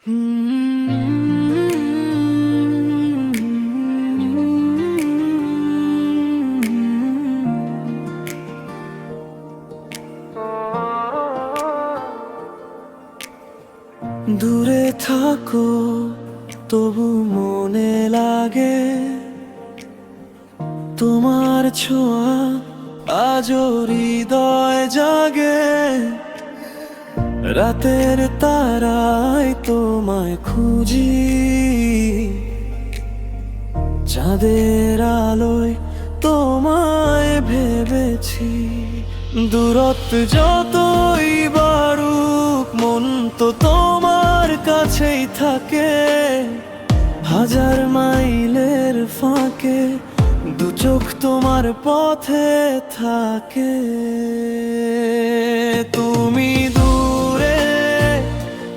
দূরে থাকো তবু মনে লাগে তোমার ছোঁয়া, আজও হৃদয় জাগে। রাতের তারায় তোমায় খুঁজি, চাঁদের আলোয় তোমায় ভেবেছি। দূরত্ব যতই বাড়ুক মন তো তোমার কাছেই থাকে। হাজার মাইলের ফাঁকে দু চোখ তোমার পথে থাকে। তুমি দূরে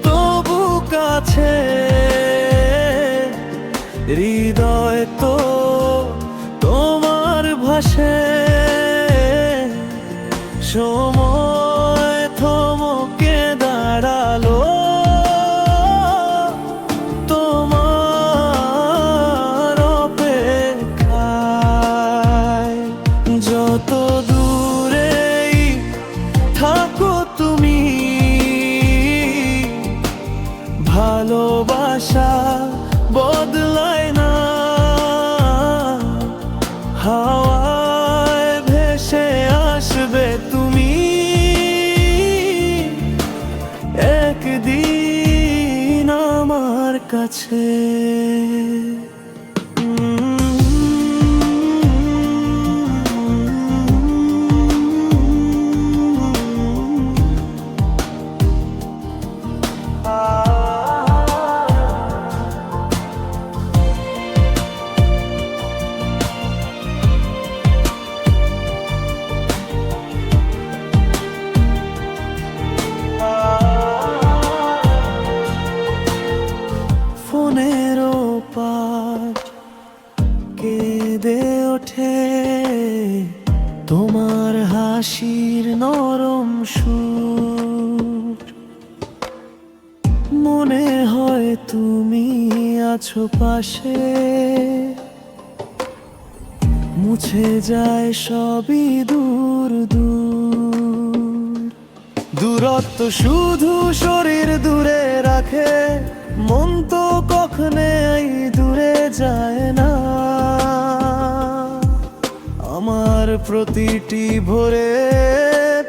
তবু কাছে, হৃদয় তো তোমার ভাষে। সময় থমকে দাঁড়ালো তোমার অপেক্ষায়। যত দূরেই থাকো তুমি, ভালোবাসা বদলায় না। হাওয়ায় ভেসে আসবে তুমি, একদিন আমার কাছে। ফোনেরও পার কেঁদে ওঠে তোমার হাসির নরম সুর। মনে হয় তুমি আছো পাশে, মুছে যায় সবই দূর দূর। দূরত্ব শুধু শরীর দূরে রাখে, মন তো কখনোই দূরে যায় না। আমার প্রতিটি ভোরে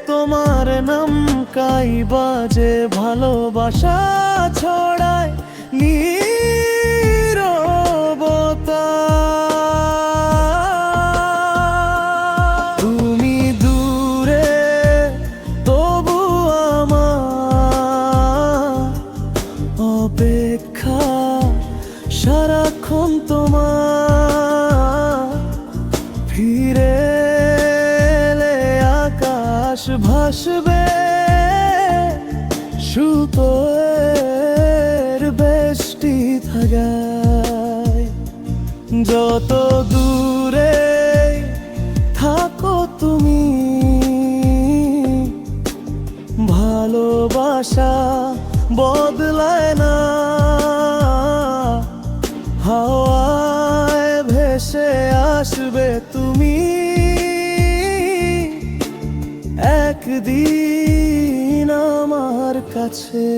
তোমার নাম কাই বাজে, ভালোবাসা ছড়ায় নীরবতা। তুমি দূরে তবু আমার অপেক্ষা সারাক্ষণ তোমার। ফিরে এলে আকাশ ভাসবে সুতোর বেষ্টি থাকায়। যত দূরে থাকো তুমি, ভালোবাসা বদলায় না। হাওয়ায় ভেসে আসবে তুমি, একদিন আমার কাছে।